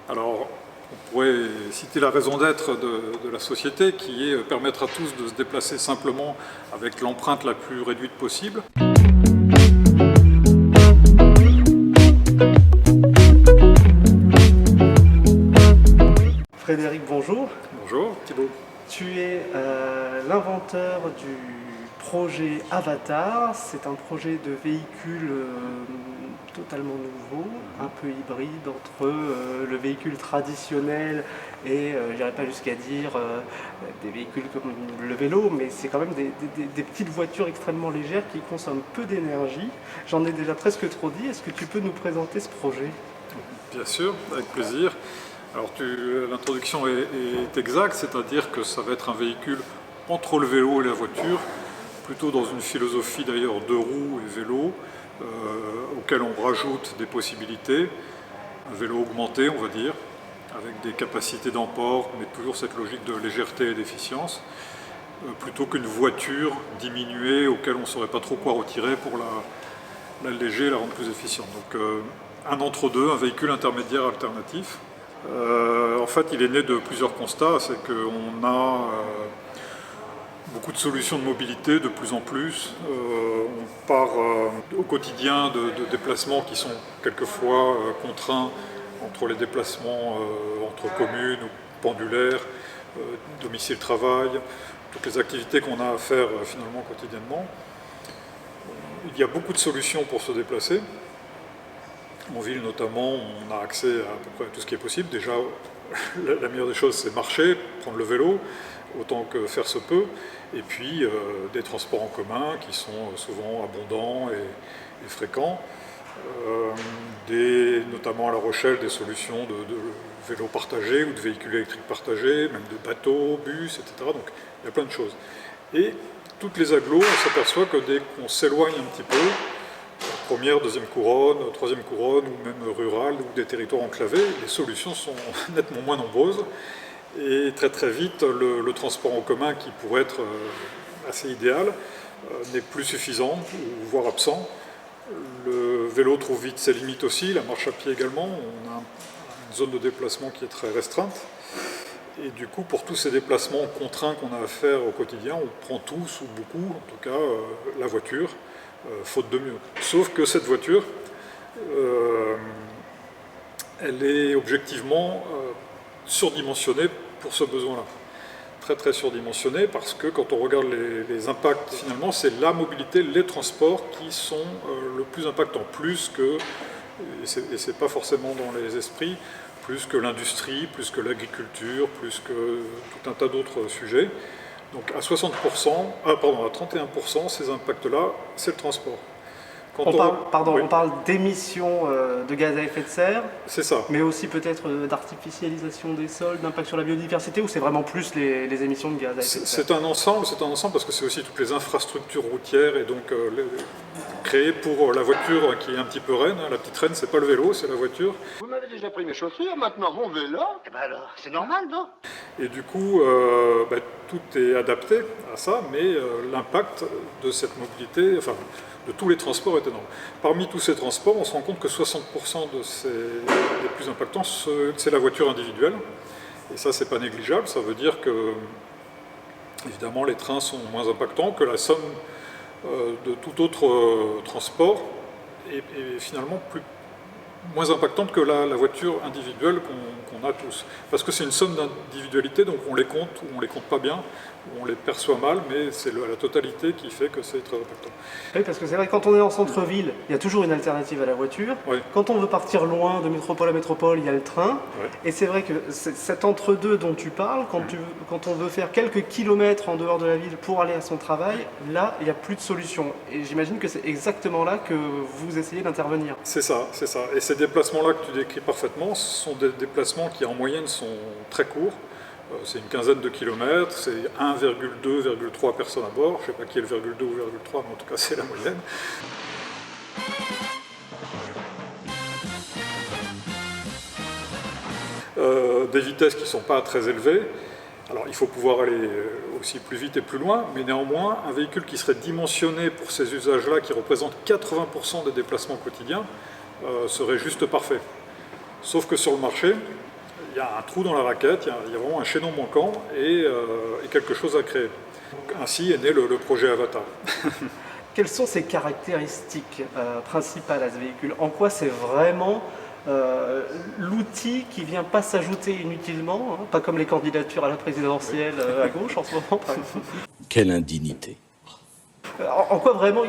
Alors, on pourrait citer la raison d'être de la société qui est permettre à tous de se déplacer simplement avec l'empreinte la plus réduite possible. Frédéric, bonjour. Bonjour Thibaut. Tu es l'inventeur du projet Avatar. C'est un projet de véhicule totalement nouveau, un peu hybride entre le véhicule traditionnel et, je n'irai pas jusqu'à dire, des véhicules comme le vélo, mais c'est quand même des petites voitures extrêmement légères qui consomment peu d'énergie. J'en ai déjà presque trop dit. Est-ce que tu peux nous présenter ce projet ? Bien sûr, avec plaisir. Alors l'introduction est exacte, c'est-à-dire que ça va être un véhicule entre le vélo et la voiture, plutôt dans une philosophie d'ailleurs deux roues et vélo, auquel on rajoute des possibilités, un vélo augmenté on va dire, avec des capacités d'emport, mais toujours cette logique de légèreté et d'efficience, plutôt qu'une voiture diminuée auquel on ne saurait pas trop quoi retirer pour l'alléger et la rendre plus efficiente. Donc un entre-deux, un véhicule intermédiaire alternatif. En fait, il est né de plusieurs constats. C'est qu'on a beaucoup de solutions de mobilité de plus en plus. On part au quotidien de déplacements qui sont quelquefois contraints entre les déplacements entre communes ou pendulaires, domicile-travail, toutes les activités qu'on a à faire finalement quotidiennement. Il y a beaucoup de solutions pour se déplacer. En ville notamment, on a accès à peu près à tout ce qui est possible. Déjà, la meilleure des choses, c'est marcher, prendre le vélo, autant que faire se peut. Et puis, des transports en commun qui sont souvent abondants et fréquents. Notamment à La Rochelle, des solutions de vélos partagés ou de véhicules électriques partagés, même de bateaux, bus, etc. Donc, il y a plein de choses. Et toutes les agglos, on s'aperçoit que dès qu'on s'éloigne un petit peu, première, deuxième couronne, troisième couronne, ou même rurale, ou des territoires enclavés, les solutions sont nettement moins nombreuses. Et très très vite, le transport en commun, qui pourrait être assez idéal, n'est plus suffisant, voire absent. Le vélo trouve vite ses limites aussi, la marche à pied également. On a une zone de déplacement qui est très restreinte. Et du coup, pour tous ces déplacements contraints qu'on a à faire au quotidien, on prend tous, ou beaucoup, en tout cas, la voiture. Faute de mieux. Sauf que cette voiture, elle est objectivement surdimensionnée pour ce besoin-là. Très très surdimensionnée parce que quand on regarde les impacts, finalement, c'est la mobilité, les transports qui sont le plus impactants, plus que, et c'est pas forcément dans les esprits, plus que l'industrie, plus que l'agriculture, plus que tout un tas d'autres sujets. Donc à 60%, à 31%, ces impacts-là, c'est le transport. On parle d'émissions de gaz à effet de serre, c'est ça. Mais aussi peut-être d'artificialisation des sols, d'impact sur la biodiversité, ou c'est vraiment plus les émissions de gaz à effet de serre ? C'est un ensemble parce que c'est aussi toutes les infrastructures routières et donc créées pour la voiture qui est un petit peu reine. La petite reine, c'est pas le vélo, c'est la voiture. Vous m'avez déjà pris mes chaussures, maintenant mon vélo. Eh ben alors, c'est normal, non ? Et du coup, tout est adapté à ça, mais l'impact de cette mobilité, enfin, de tous les transports est énorme. Parmi tous ces transports, on se rend compte que 60% les plus impactants, c'est la voiture individuelle. Et ça, c'est pas négligeable. Ça veut dire que, évidemment, les trains sont moins impactants, que la somme de tout autre transport est finalement moins impactante que la voiture individuelle qu'on a tous. Parce que c'est une somme d'individualité, donc on les compte ou on les compte pas bien, ou on les perçoit mal, mais c'est la totalité qui fait que c'est très impactant. Oui, parce que c'est vrai que quand on est en centre-ville, il y a toujours une alternative à la voiture. Oui. Quand on veut partir loin de métropole à métropole, il y a le train. Oui. Et c'est vrai que cet entre-deux dont tu parles, quand on veut faire quelques kilomètres en dehors de la ville pour aller à son travail, là, il n'y a plus de solution. Et j'imagine que c'est exactement là que vous essayez d'intervenir. C'est ça, c'est ça. Et ces déplacements-là que tu décris parfaitement, ce sont des déplacements qui en moyenne sont très courts. C'est une quinzaine de kilomètres, c'est 1,2, 1,3 personnes à bord. Je ne sais pas qui est le 1,2 ou 1,3, mais en tout cas c'est la moyenne. Des vitesses qui ne sont pas très élevées. Alors il faut pouvoir aller aussi plus vite et plus loin, mais néanmoins, un véhicule qui serait dimensionné pour ces usages-là, qui représente 80% des déplacements quotidiens, serait juste parfait. Sauf que sur le marché, il y a un trou dans la raquette, il y a vraiment un chaînon manquant et quelque chose à créer. Ainsi est né le projet Avatar. Quelles sont ses caractéristiques principales à ce véhicule? En quoi c'est vraiment l'outil qui ne vient pas s'ajouter inutilement, hein, pas comme les candidatures à la présidentielle à gauche en ce moment, par exemple. Quelle indignité. En quoi vraiment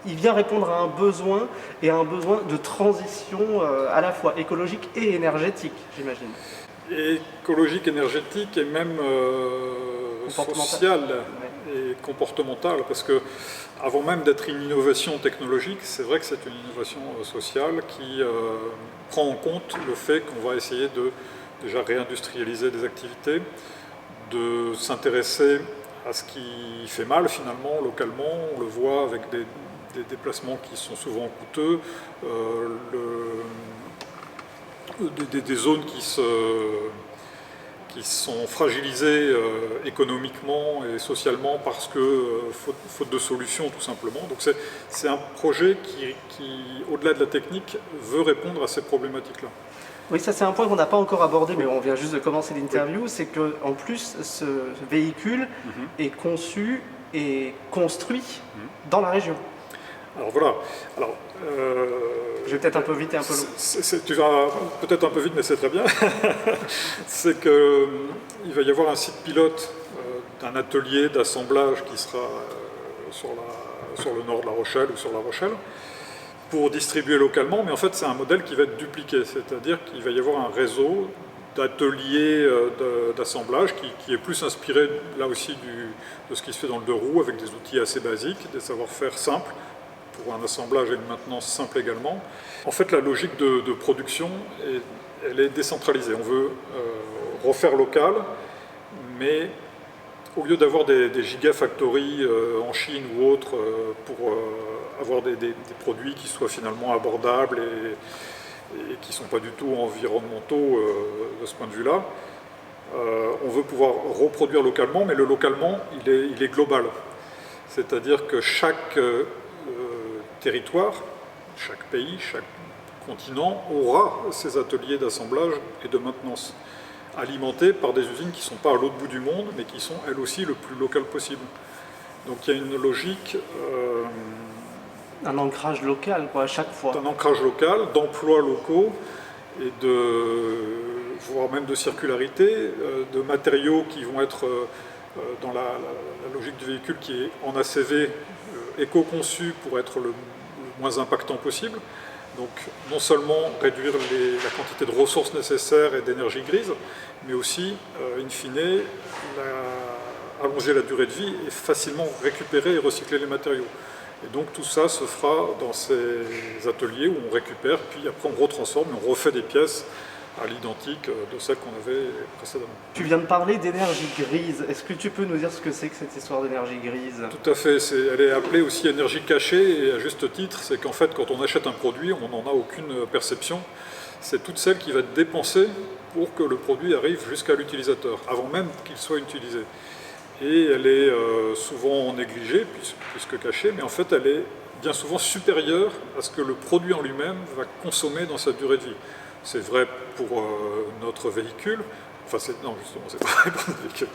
il vient répondre à un besoin, et à un besoin de transition à la fois écologique et énergétique, j'imagine. Écologique, énergétique et même sociale et comportementale, parce que avant même d'être une innovation technologique, c'est vrai que c'est une innovation sociale qui prend en compte le fait qu'on va essayer de déjà réindustrialiser des activités, de s'intéresser à ce qui fait mal finalement localement. On le voit avec des déplacements qui sont souvent coûteux, des zones qui sont fragilisées économiquement et socialement parce que faute de solutions tout simplement. Donc c'est un projet qui, au-delà de la technique, veut répondre à ces problématiques-là. Oui, ça c'est un point qu'on n'a pas encore abordé, mais on vient juste de commencer l'interview, c'est qu'en plus ce véhicule est conçu et construit dans la région. Alors voilà. Je vais peut-être un peu vite et un peu long. Tu vas peut-être un peu vite, mais c'est très bien. C'est qu'il va y avoir un site pilote d'un atelier d'assemblage qui sera sur le nord de La Rochelle ou sur La Rochelle, pour distribuer localement, mais en fait c'est un modèle qui va être dupliqué, c'est-à-dire qu'il va y avoir un réseau d'ateliers d'assemblage qui est plus inspiré là aussi de ce qui se fait dans le deux roues, avec des outils assez basiques, des savoir-faire simples, pour un assemblage et une maintenance simple également. En fait la logique de production, elle est décentralisée, on veut refaire local, mais au lieu d'avoir des gigafactories en Chine ou autres pour avoir des produits qui soient finalement abordables et qui ne sont pas du tout environnementaux de ce point de vue-là, on veut pouvoir reproduire localement, mais le localement, il est global. C'est-à-dire que chaque territoire, chaque pays, chaque continent aura ses ateliers d'assemblage et de maintenance, alimentés par des usines qui ne sont pas à l'autre bout du monde, mais qui sont elles aussi le plus local possible. Donc il y a une logique... un ancrage local, quoi, à chaque fois. Un ancrage local, d'emplois locaux, et voire même de circularité, de matériaux qui vont être dans la logique du véhicule qui est en ACV, éco-conçu pour être le moins impactant possible. Donc non seulement réduire la quantité de ressources nécessaires et d'énergie grise, mais aussi, in fine, allonger la durée de vie et facilement récupérer et recycler les matériaux. Et donc tout ça se fera dans ces ateliers où on récupère, puis après on retransforme et on refait des pièces à l'identique de celles qu'on avait précédemment. Tu viens de parler d'énergie grise. Est-ce que tu peux nous dire ce que c'est que cette histoire d'énergie grise? Tout à fait. Elle est appelée aussi énergie cachée, et à juste titre, c'est qu'en fait quand on achète un produit, on n'en a aucune perception. C'est toute celle qui va être dépensée pour que le produit arrive jusqu'à l'utilisateur, avant même qu'il soit utilisé. Et elle est souvent négligée, puisque cachée, mais en fait elle est bien souvent supérieure à ce que le produit en lui-même va consommer dans sa durée de vie. C'est vrai pour notre véhicule, enfin non justement c'est pas vrai pour notre véhicule.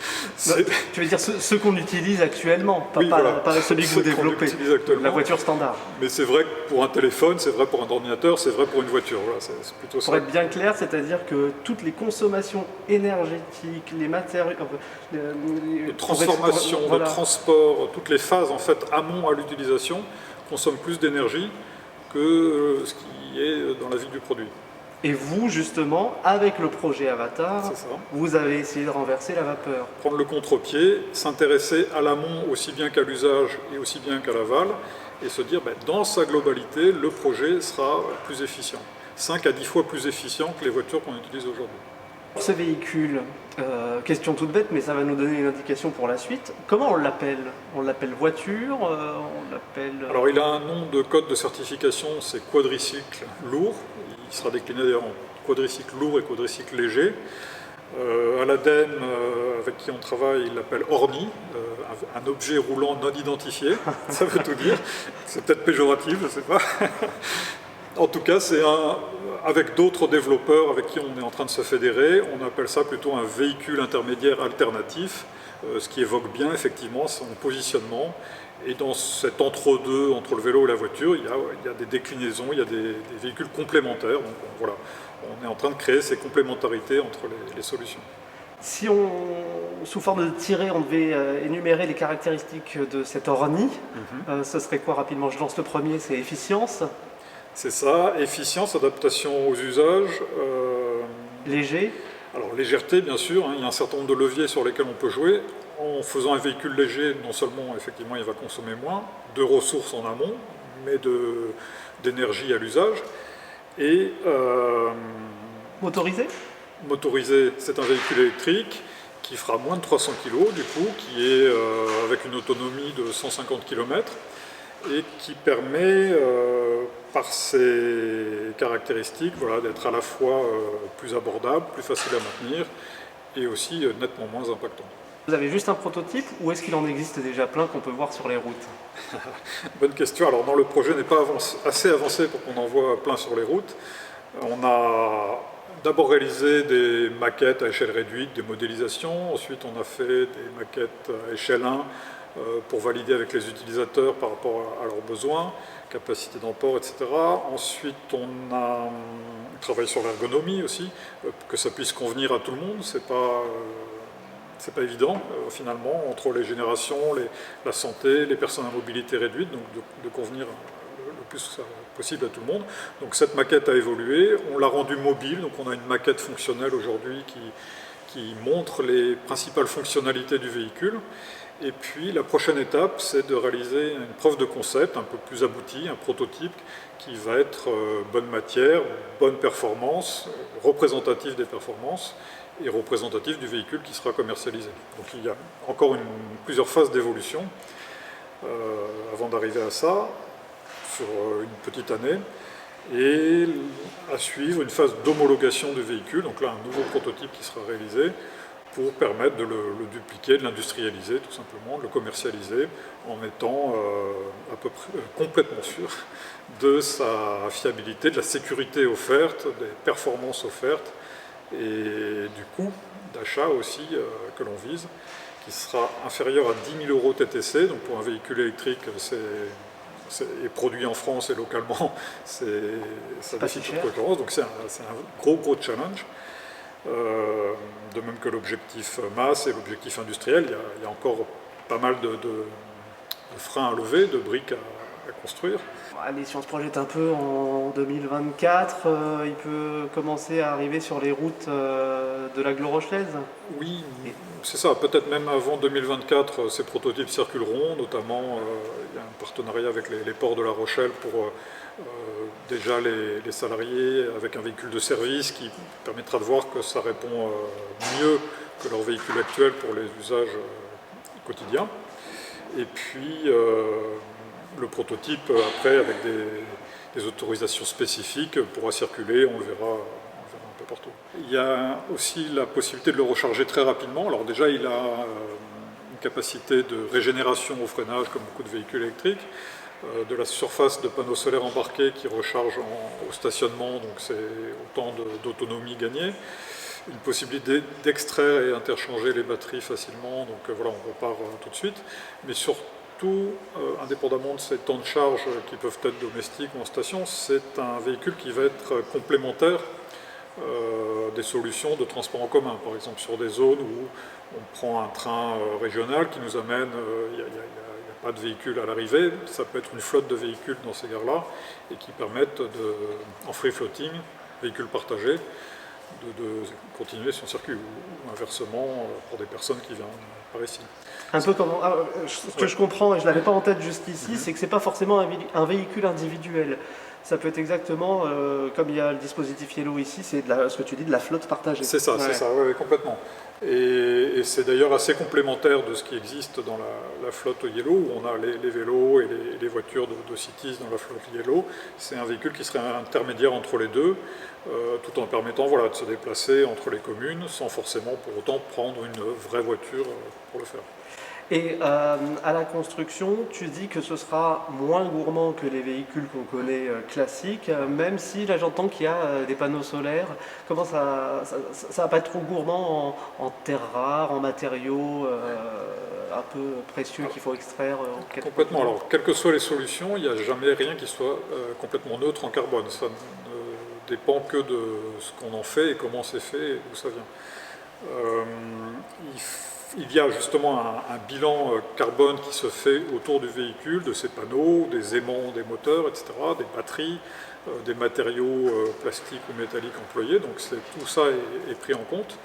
Tu veux dire ceux qu'on utilise actuellement, pas, oui, voilà. pas celui que vous développez, la voiture standard. Mais c'est vrai pour un téléphone, c'est vrai pour un ordinateur, c'est vrai pour une voiture. Voilà, c'est plutôt ça. Pour être bien clair, c'est-à-dire que toutes les consommations énergétiques, les matériaux... de transformation, voilà, de transport, toutes les phases en fait amont à l'utilisation consomment plus d'énergie que ce qui est dans la vie du produit. Et vous, justement, avec le projet Avatar, vous avez essayé de renverser la vapeur. Prendre le contre-pied, s'intéresser à l'amont aussi bien qu'à l'usage et aussi bien qu'à l'aval, et se dire, dans sa globalité, le projet sera plus efficient. 5 à 10 fois plus efficient que les voitures qu'on utilise aujourd'hui. Pour ce véhicule, question toute bête, mais ça va nous donner une indication pour la suite. Comment on l'appelle? On l'appelle voiture, on l'appelle... Alors il a un nom de code de certification, c'est quadricycle lourd. Il sera décliné d'ailleurs en quadricycle lourd et quadricycle léger. À l'ADEME, avec qui on travaille, il l'appelle ORNI, un objet roulant non identifié. Ça veut tout dire. C'est peut-être péjoratif, je ne sais pas. En tout cas, c'est avec d'autres développeurs avec qui on est en train de se fédérer, on appelle ça plutôt un véhicule intermédiaire alternatif, ce qui évoque bien effectivement son positionnement. Et dans cet entre-deux, entre le vélo et la voiture, il y a des déclinaisons, il y a des véhicules complémentaires. Donc voilà, on est en train de créer ces complémentarités entre les solutions. Si sous forme de tiré, on devait énumérer les caractéristiques de cet orni, ce serait quoi rapidement? Je lance le premier, c'est efficience. C'est ça, efficience, adaptation aux usages. Léger. Alors légèreté, bien sûr, il y a un certain nombre de leviers sur lesquels on peut jouer. En faisant un véhicule léger, non seulement effectivement il va consommer moins de ressources en amont, mais d'énergie à l'usage. Et motorisé. Motorisé, c'est un véhicule électrique qui fera moins de 300 kg du coup, qui est avec une autonomie de 150 km et qui permet par ses caractéristiques d'être à la fois plus abordable, plus facile à maintenir et aussi nettement moins impactant. Vous avez juste un prototype ou est-ce qu'il en existe déjà plein qu'on peut voir sur les routes? Bonne question. Alors non, le projet n'est pas assez avancé pour qu'on en voit plein sur les routes. On a d'abord réalisé des maquettes à échelle réduite, des modélisations. Ensuite, on a fait des maquettes à échelle 1 pour valider avec les utilisateurs par rapport à leurs besoins, capacité d'emport, etc. Ensuite, on a travaillé sur l'ergonomie aussi, que ça puisse convenir à tout le monde. C'est pas évident finalement entre les générations, la santé, les personnes à mobilité réduite, donc de convenir le plus possible à tout le monde. Donc cette maquette a évolué, on l'a rendue mobile, donc on a une maquette fonctionnelle aujourd'hui qui montre les principales fonctionnalités du véhicule. Et puis la prochaine étape, c'est de réaliser une preuve de concept un peu plus aboutie, un prototype qui va être bonne matière, bonne performance, représentatif des performances et représentatif du véhicule qui sera commercialisé. Donc il y a encore plusieurs phases d'évolution avant d'arriver à ça, sur une petite année, et à suivre une phase d'homologation du véhicule, donc là un nouveau prototype qui sera réalisé pour permettre de le dupliquer, de l'industrialiser tout simplement, de le commercialiser en étant à peu près complètement sûr de sa fiabilité, de la sécurité offerte, des performances offertes et du coût d'achat aussi que l'on vise, qui sera inférieur à 10 000 € TTC. Donc pour un véhicule électrique, est produit en France et localement, ça défie toute concurrence. Donc c'est un gros challenge. De même que l'objectif masse et l'objectif industriel, il y a encore pas mal de freins à lever, de briques à construire. Allez, si on se projette un peu en 2024, il peut commencer à arriver sur les routes de l'agglo-rochelaise? Oui, c'est ça. Peut-être même avant 2024, ces prototypes circuleront. Notamment, il y a un partenariat avec les ports de La Rochelle pour déjà les salariés avec un véhicule de service qui permettra de voir que ça répond mieux que leur véhicule actuel pour les usages quotidiens. Et puis le prototype après avec des autorisations spécifiques pourra circuler, on le verra un peu partout. Il y a aussi la possibilité de le recharger très rapidement. Alors déjà il a une capacité de régénération au freinage comme beaucoup de véhicules électriques, de la surface de panneaux solaires embarqués qui recharge au stationnement, donc c'est autant d'autonomie gagnée. Une possibilité d'extraire et interchanger les batteries facilement, donc voilà, on repart tout de suite. Mais surtout, indépendamment de ces temps de charge qui peuvent être domestiques ou en station, c'est un véhicule qui va être complémentaire des solutions de transport en commun. Par exemple, sur des zones où on prend un train régional qui nous amène, il n'y a pas de véhicule à l'arrivée, ça peut être une flotte de véhicules dans ces gares-là et qui permettent, en free floating, véhicules partagés, de continuer son circuit, ou inversement pour des personnes qui viennent par ici. Un peu comme ce que je comprends, et je ne l'avais pas en tête jusqu'ici, c'est que ce n'est pas forcément un véhicule individuel. Ça peut être exactement, comme il y a le dispositif Yellow ici, c'est ce que tu dis, de la flotte partagée. C'est ça, c'est ça, ouais, complètement. Et c'est d'ailleurs assez complémentaire de ce qui existe dans la flotte Yellow, où on a les vélos et les voitures de cities dans la flotte Yellow. C'est un véhicule qui serait intermédiaire entre les deux, tout en permettant de se déplacer entre les communes, sans forcément pour autant prendre une vraie voiture pour le faire. Et à la construction, tu dis que ce sera moins gourmand que les véhicules qu'on connaît classiques, même si là j'entends qu'il y a des panneaux solaires. Comment ça va pas être trop gourmand en terres rares, en matériaux un peu précieux qu'il faut extraire Complètement. Alors, quelles que soient les solutions, il n'y a jamais rien qui soit complètement neutre en carbone. Ça ne dépend que de ce qu'on en fait et comment c'est fait et d'où ça vient. Il y a justement un bilan carbone qui se fait autour du véhicule, de ses panneaux, des aimants des moteurs, etc., des batteries, des matériaux plastiques ou métalliques employés. Donc tout ça est pris en compte.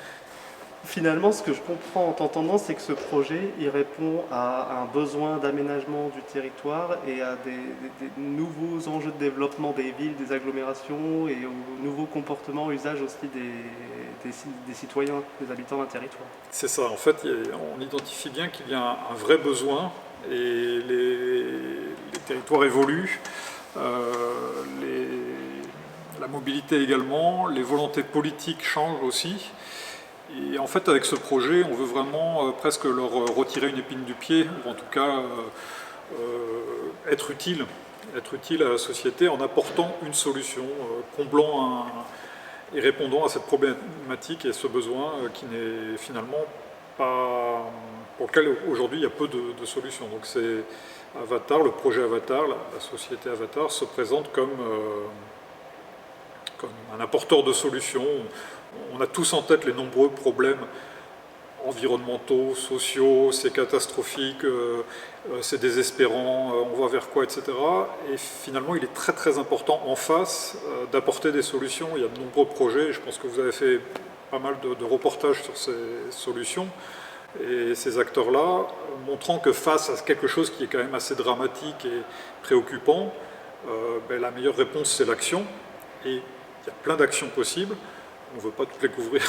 Finalement, ce que je comprends en t'entendant, c'est que ce projet, il répond à un besoin d'aménagement du territoire et à des nouveaux enjeux de développement des villes, des agglomérations et aux nouveaux comportements, usages aussi des citoyens, des habitants d'un territoire. C'est ça, en fait, on identifie bien qu'il y a un vrai besoin et les territoires évoluent, la mobilité également, les volontés politiques changent aussi. Et en fait, avec ce projet, on veut vraiment presque leur retirer une épine du pied, ou en tout cas être utile à la société en apportant une solution, comblant et répondant à cette problématique et ce besoin qui n'est finalement pas... pour lequel aujourd'hui il y a peu de solutions. Donc c'est Avatar, le projet Avatar, la société Avatar se présente comme un apporteur de solutions. On a tous en tête les nombreux problèmes environnementaux, sociaux, c'est catastrophique, c'est désespérant, on va vers quoi, etc. Et finalement, il est très très important en face d'apporter des solutions. Il y a de nombreux projets, je pense que vous avez fait pas mal de reportages sur ces solutions. Et ces acteurs-là, montrant que face à quelque chose qui est quand même assez dramatique et préoccupant, la meilleure réponse c'est l'action. Et il y a plein d'actions possibles. On ne veut pas toutes les couvrir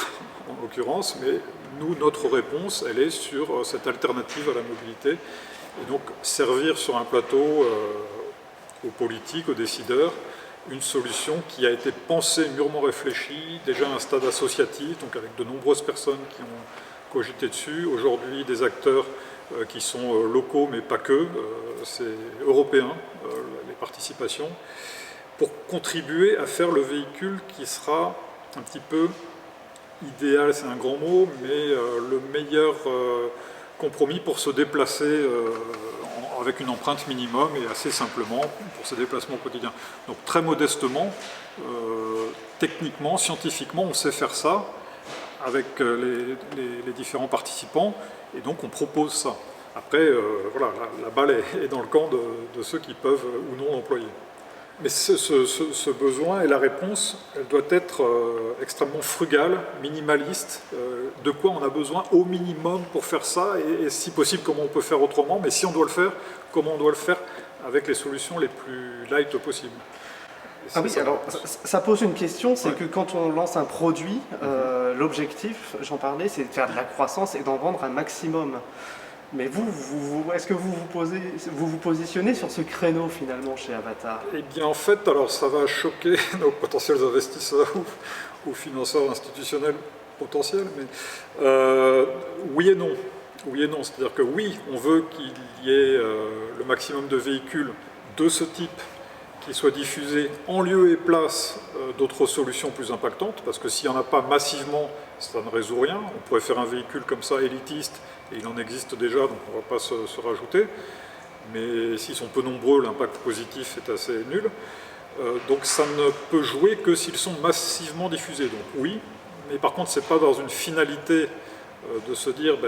en l'occurrence, mais nous, notre réponse, elle est sur cette alternative à la mobilité. Et donc servir sur un plateau aux politiques, aux décideurs, une solution qui a été pensée, mûrement réfléchie, déjà à un stade associatif, donc avec de nombreuses personnes qui ont cogité dessus. Aujourd'hui, des acteurs qui sont locaux, mais pas que, c'est européen, les participations, pour contribuer à faire le véhicule qui sera un petit peu idéal, c'est un grand mot, mais le meilleur compromis pour se déplacer avec une empreinte minimum et assez simplement pour ses déplacements quotidiens. Donc très modestement, techniquement, scientifiquement, on sait faire ça avec les différents participants et donc on propose ça. Après, voilà, la balle est dans le camp de ceux qui peuvent ou non l'employer. Mais ce besoin et la réponse, elle doit être extrêmement frugale, minimaliste. De quoi on a besoin au minimum pour faire ça et si possible, comment on peut faire autrement. Mais si on doit le faire, comment on doit le faire avec les solutions les plus light possibles. Ah oui, alors ça pose une question, c'est que quand on lance un produit, l'objectif, j'en parlais, c'est de faire de la croissance et d'en vendre un maximum. Mais est-ce que vous vous positionnez sur ce créneau finalement chez Avatar? Eh bien en fait, alors ça va choquer nos potentiels investisseurs ou financeurs institutionnels potentiels, mais oui et non. Oui et non, c'est-à-dire que oui, on veut qu'il y ait le maximum de véhicules de ce type qui soient diffusés en lieu et place d'autres solutions plus impactantes, parce que s'il n'y en a pas massivement, ça ne résout rien. On pourrait faire un véhicule comme ça élitiste, et il en existe déjà, donc on ne va pas se rajouter. Mais s'ils sont peu nombreux, l'impact positif est assez nul. Donc ça ne peut jouer que s'ils sont massivement diffusés. Donc oui, mais par contre, ce n'est pas dans une finalité de se dire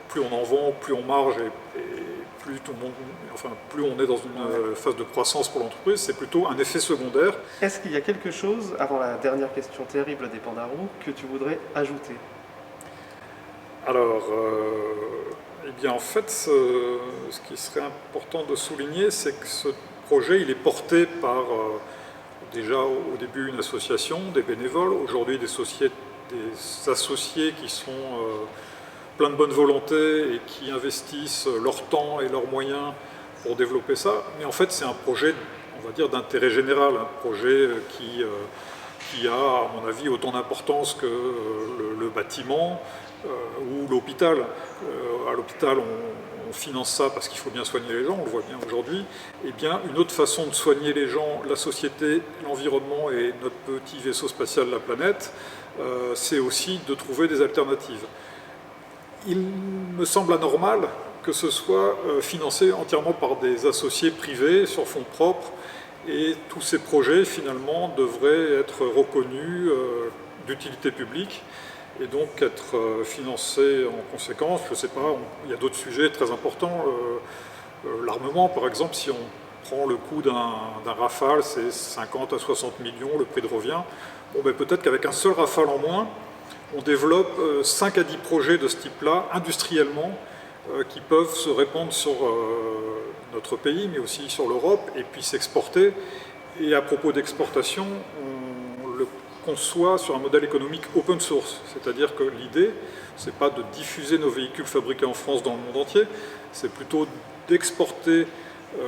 plus on en vend, plus on marge et plus tout le monde, enfin plus on est dans une phase de croissance pour l'entreprise, c'est plutôt un effet secondaire. Est-ce qu'il y a quelque chose, avant la dernière question terrible des Pandarous, que tu voudrais ajouter? Alors, eh bien en fait, ce qui serait important de souligner, c'est que ce projet, il est porté par déjà au début une association, des bénévoles, aujourd'hui des associés qui sont plein de bonne volonté et qui investissent leur temps et leurs moyens pour développer ça. Mais en fait, c'est un projet, on va dire, d'intérêt général, un projet qui a, à mon avis, autant d'importance que le bâtiment ou l'hôpital. À l'hôpital, on finance ça parce qu'il faut bien soigner les gens, on le voit bien aujourd'hui, eh bien une autre façon de soigner les gens, la société, l'environnement et notre petit vaisseau spatial, la planète, c'est aussi de trouver des alternatives. Il me semble anormal que ce soit financé entièrement par des associés privés sur fonds propres, et tous ces projets finalement devraient être reconnus d'utilité publique et donc être financés en conséquence. Je ne sais pas, il y a d'autres sujets très importants. L'armement par exemple, si on prend le coût d'un Rafale, c'est 50 à 60 millions le prix de revient. Bon, ben, peut-être qu'avec un seul Rafale en moins, on développe 5 à 10 projets de ce type-là, industriellement, qui peuvent se répandre sur notre pays, mais aussi sur l'Europe, et puis s'exporter. Et à propos d'exportation, on le conçoit sur un modèle économique open source, c'est-à-dire que l'idée, c'est pas de diffuser nos véhicules fabriqués en France dans le monde entier, c'est plutôt d'exporter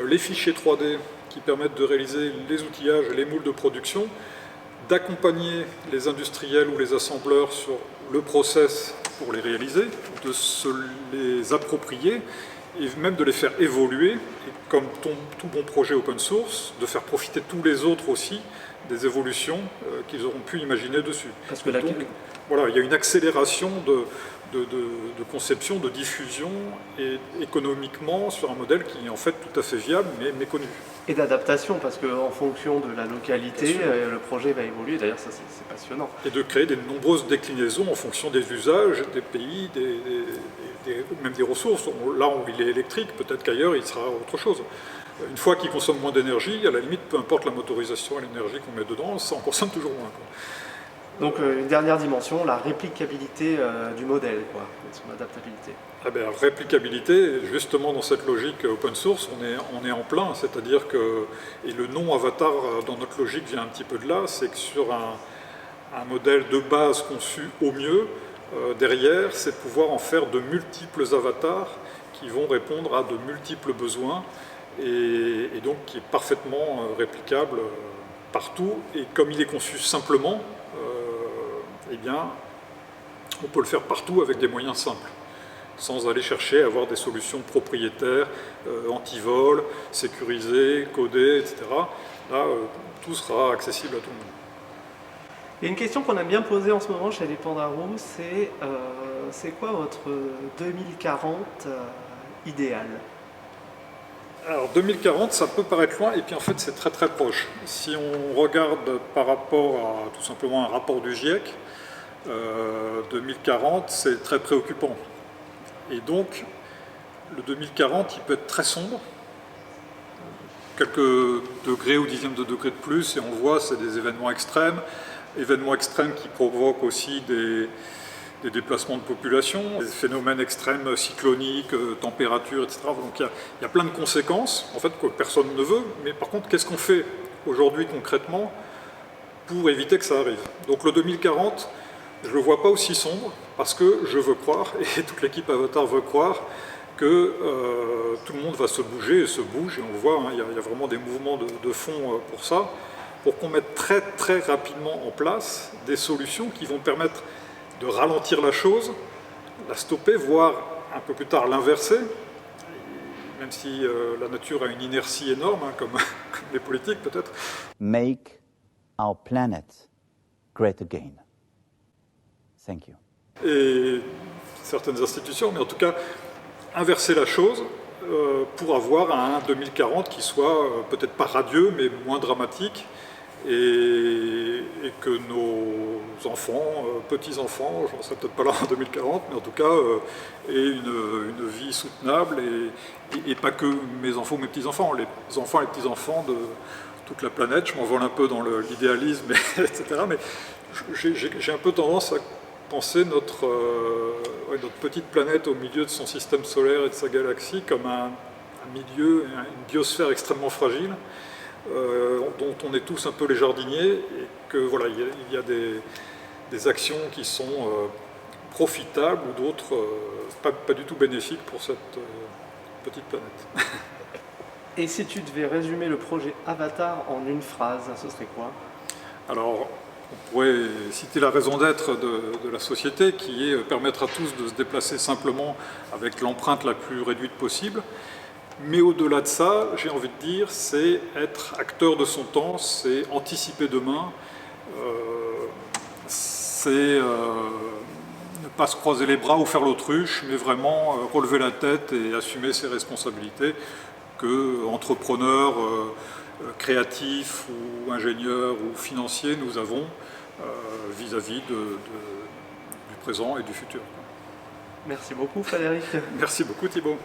les fichiers 3D qui permettent de réaliser les outillages et les moules de production, d'accompagner les industriels ou les assembleurs sur le process pour les réaliser, de se les approprier et même de les faire évoluer, et comme tout bon projet open source, de faire profiter tous les autres aussi des évolutions qu'ils auront pu imaginer dessus. Parce que donc, voilà, il y a une accélération de conception, de diffusion, et économiquement sur un modèle qui est en fait tout à fait viable mais méconnu. Et d'adaptation, parce qu'en fonction de la localité, le projet va évoluer. D'ailleurs, ça c'est passionnant. Et de créer de nombreuses déclinaisons en fonction des usages, des pays, même des ressources. Là où il est électrique, peut-être qu'ailleurs il sera autre chose. Une fois qu'il consomme moins d'énergie, à la limite, peu importe la motorisation et l'énergie qu'on met dedans, ça en consomme toujours moins, quoi. Donc une dernière dimension, la réplicabilité du modèle, quoi, et son adaptabilité. Ah ben, réplicabilité, justement dans cette logique open source, on est en plein, c'est-à-dire que, et le nom Avatar dans notre logique vient un petit peu de là, c'est que sur un modèle de base conçu au mieux, derrière, c'est de pouvoir en faire de multiples avatars qui vont répondre à de multiples besoins, et donc qui est parfaitement réplicable partout, et comme il est conçu simplement, eh bien, on peut le faire partout avec des moyens simples, sans aller chercher à avoir des solutions propriétaires, anti-vol, sécurisées, codées, etc. Là, tout sera accessible à tout le monde. Il y a une question qu'on aime bien poser en ce moment chez les Pandarous, c'est quoi votre 2040 idéal? Alors 2040, ça peut paraître loin, et puis en fait c'est très très proche. Si on regarde par rapport à tout simplement un rapport du GIEC, 2040 c'est très préoccupant. Et donc le 2040 il peut être très sombre, quelques degrés ou dixièmes de degrés de plus, et on le voit, c'est des événements extrêmes qui provoquent aussi des déplacements de population, des phénomènes extrêmes cycloniques, températures, etc. Donc il y a plein de conséquences, en fait, que personne ne veut, mais par contre, qu'est-ce qu'on fait aujourd'hui concrètement pour éviter que ça arrive? Donc le 2040, je ne le vois pas aussi sombre, parce que je veux croire, et toute l'équipe Avatar veut croire, que tout le monde va se bouger et se bouge, et on le voit, hein, il y a vraiment des mouvements de fond pour ça, pour qu'on mette très très rapidement en place des solutions qui vont permettre de ralentir la chose, la stopper, voire un peu plus tard l'inverser, même si la nature a une inertie énorme, hein, comme les politiques peut-être. Make our planet great again. Thank you. Et certaines institutions, mais en tout cas, inverser la chose pour avoir un 2040 qui soit peut-être pas radieux, mais moins dramatique, et que nos enfants, petits-enfants, je ne serai peut-être pas là en 2040, mais en tout cas, aient une vie soutenable, et pas que mes enfants ou mes petits-enfants, les enfants et les petits-enfants de toute la planète. Je m'envole un peu dans l'idéalisme, etc. Mais j'ai un peu tendance à penser notre petite planète au milieu de son système solaire et de sa galaxie comme un milieu, une biosphère extrêmement fragile, dont on est tous un peu les jardiniers, et que voilà, il y a des actions qui sont profitables ou d'autres pas du tout bénéfiques pour cette petite planète. Et si tu devais résumer le projet Avatar en une phrase, ce serait quoi? Alors, On pourrait citer la raison d'être de la société qui est permettre à tous de se déplacer simplement avec l'empreinte la plus réduite possible. Mais au-delà de ça, j'ai envie de dire, c'est être acteur de son temps, c'est anticiper demain, c'est ne pas se croiser les bras ou faire l'autruche, mais vraiment relever la tête et assumer ses responsabilités que entrepreneurs, créatifs ou ingénieurs ou financiers nous avons vis-à-vis du présent et du futur. Merci beaucoup Frédéric. Merci beaucoup Thibaut.